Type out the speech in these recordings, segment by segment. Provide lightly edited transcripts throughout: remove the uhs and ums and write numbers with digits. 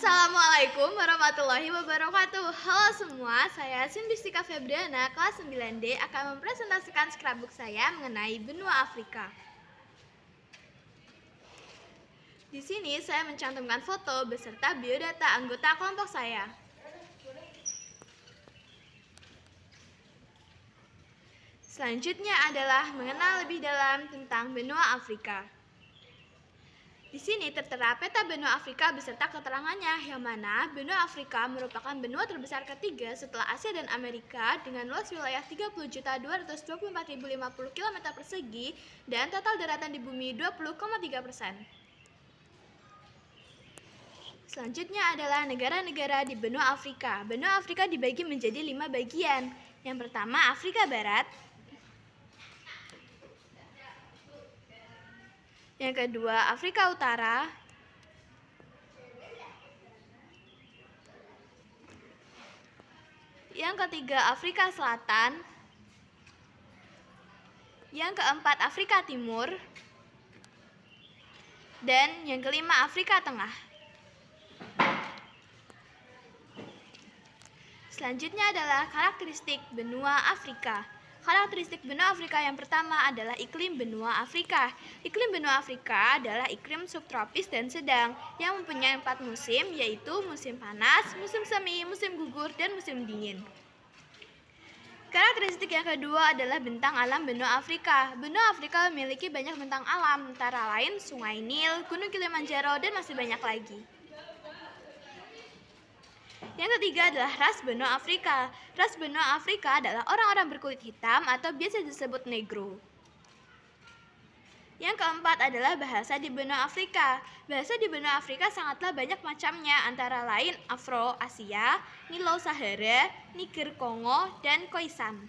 Assalamualaikum warahmatullahi wabarakatuh. Halo semua, saya Simbistika Febriana, kelas 9D akan mempresentasikan scrapbook saya mengenai benua Afrika. Di sini saya mencantumkan foto beserta biodata anggota kelompok saya. Selanjutnya adalah mengenal lebih dalam tentang benua Afrika. Di sini tertera peta benua Afrika beserta keterangannya, yang mana benua Afrika merupakan benua terbesar ketiga setelah Asia dan Amerika dengan luas wilayah 30.224.050 km persegi dan total daratan di bumi 20,3%. Selanjutnya adalah negara-negara di benua Afrika. Benua Afrika dibagi menjadi 5 bagian. Yang pertama Afrika Barat, yang kedua Afrika Utara, yang ketiga Afrika Selatan, yang keempat Afrika Timur, dan yang kelima Afrika Tengah. Selanjutnya adalah karakteristik benua Afrika. Karakteristik benua Afrika yang pertama adalah iklim benua Afrika. Iklim benua Afrika adalah iklim subtropis dan sedang yang mempunyai 4 musim, yaitu musim panas, musim semi, musim gugur, dan musim dingin. Karakteristik yang kedua adalah bentang alam benua Afrika. Benua Afrika memiliki banyak bentang alam, antara lain Sungai Nil, Gunung Kilimanjaro, dan masih banyak lagi. Yang ketiga adalah ras benua Afrika. Ras benua Afrika adalah orang-orang berkulit hitam atau biasa disebut negro. Yang keempat adalah bahasa di benua Afrika. Bahasa di benua Afrika sangatlah banyak macamnya, antara lain Afro-Asia, Nilo-Sahara, Niger-Kongo, dan Khoisan.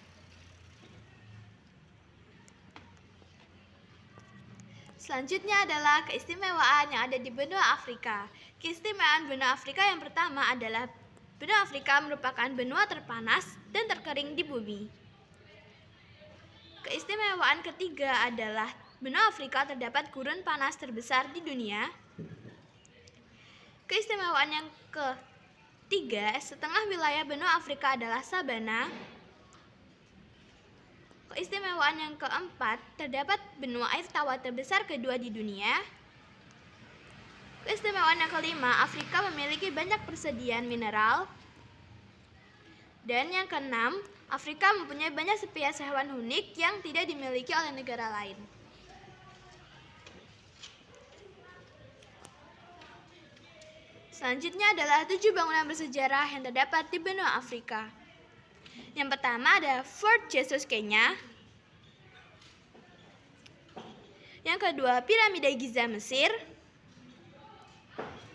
Selanjutnya adalah keistimewaan yang ada di benua Afrika. Keistimewaan benua Afrika yang pertama adalah benua Afrika merupakan benua terpanas dan terkering di bumi. Keistimewaan ketiga adalah benua Afrika terdapat gurun panas terbesar di dunia. Keistimewaan yang ketiga, setengah wilayah benua Afrika adalah sabana. Keistimewaan yang keempat, terdapat benua air tawar terbesar kedua di dunia. Keistimewaan yang kelima, Afrika memiliki banyak persediaan mineral. Dan yang keenam, Afrika mempunyai banyak spesies hewan unik yang tidak dimiliki oleh negara lain. Selanjutnya adalah 7 bangunan bersejarah yang terdapat di benua Afrika. Yang pertama ada Fort Jesus Kenya. Yang kedua Piramida Giza Mesir.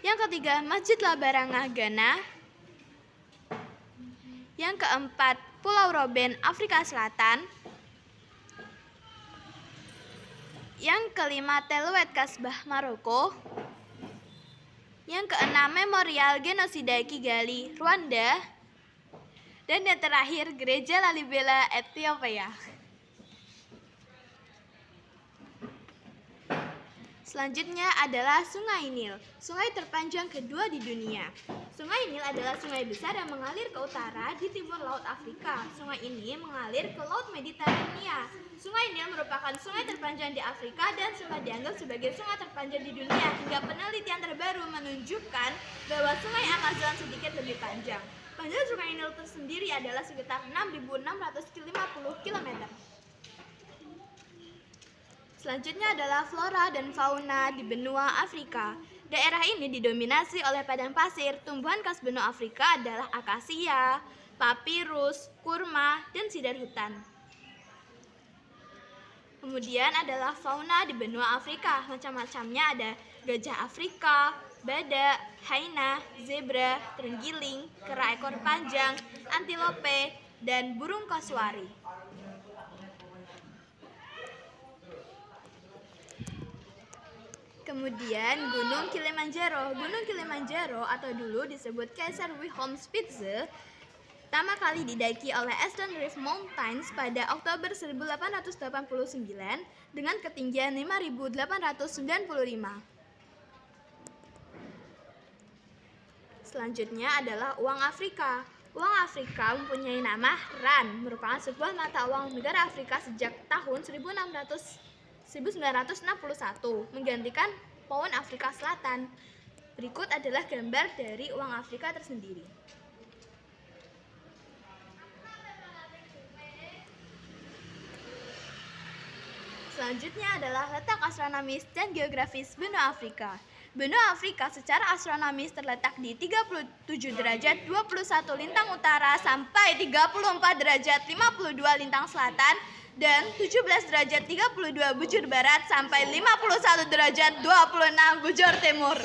Yang ketiga Masjid Labarangah Ghana. Yang keempat Pulau Robben Afrika Selatan. Yang kelima Teluet Kasbah Maroko. Yang keenam Memorial Genosida Kigali Rwanda. Dan yang terakhir Gereja Lalibela Ethiopia. Selanjutnya adalah Sungai Nil, sungai terpanjang kedua di dunia. Sungai Nil adalah sungai besar yang mengalir ke utara di timur Laut Afrika. Sungai ini mengalir ke Laut Mediterania. Sungai Nil merupakan sungai terpanjang di Afrika dan sudah dianggap sebagai sungai terpanjang di dunia, hingga penelitian terbaru menunjukkan bahwa sungai Amazon sedikit lebih panjang. Panjang Sungai Nil tersendiri adalah sekitar 6.650 km. Selanjutnya adalah flora dan fauna di benua Afrika. Daerah ini didominasi oleh padang pasir. Tumbuhan khas benua Afrika adalah akasia, papirus, kurma, dan sidar hutan. Kemudian adalah fauna di benua Afrika. Macam-macamnya ada gajah Afrika, badak, hyena, zebra, terenggiling, kera ekor panjang, antilope, dan burung kasuari. Kemudian Gunung Kilimanjaro. Gunung Kilimanjaro atau dulu disebut Kaiser Wilhelm Spitze pertama kali didaki oleh Eastern Rift Mountains pada Oktober 1889 dengan ketinggian 5.895. Selanjutnya adalah uang Afrika. Uang Afrika mempunyai nama rand, merupakan sebuah mata uang negara Afrika sejak tahun 1961, menggantikan pound Afrika Selatan. Berikut adalah gambar dari uang Afrika tersendiri. Selanjutnya adalah letak astronomis dan geografis benua Afrika. Benua Afrika secara astronomis terletak di 37 derajat 21 lintang utara sampai 34 derajat 52 lintang selatan dan 17 derajat 32 bujur barat sampai 51 derajat 26 bujur timur.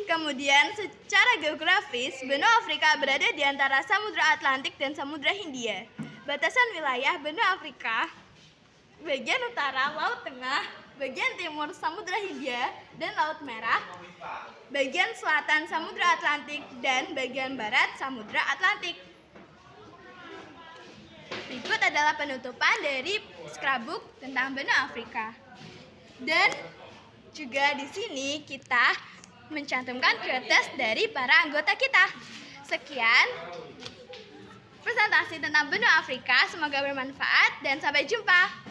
Kemudian secara geografis, benua Afrika berada di antara Samudra Atlantik dan Samudra Hindia. Batasan wilayah benua Afrika bagian utara Laut Tengah, bagian timur Samudra Hindia dan Laut Merah, bagian selatan Samudra Atlantik dan bagian barat Samudra Atlantik. Berikut adalah penutupan dari scrapbook tentang benua Afrika. Dan juga di sini kita mencantumkan kertas dari para anggota kita. Sekian presentasi tentang benua Afrika, semoga bermanfaat dan sampai jumpa.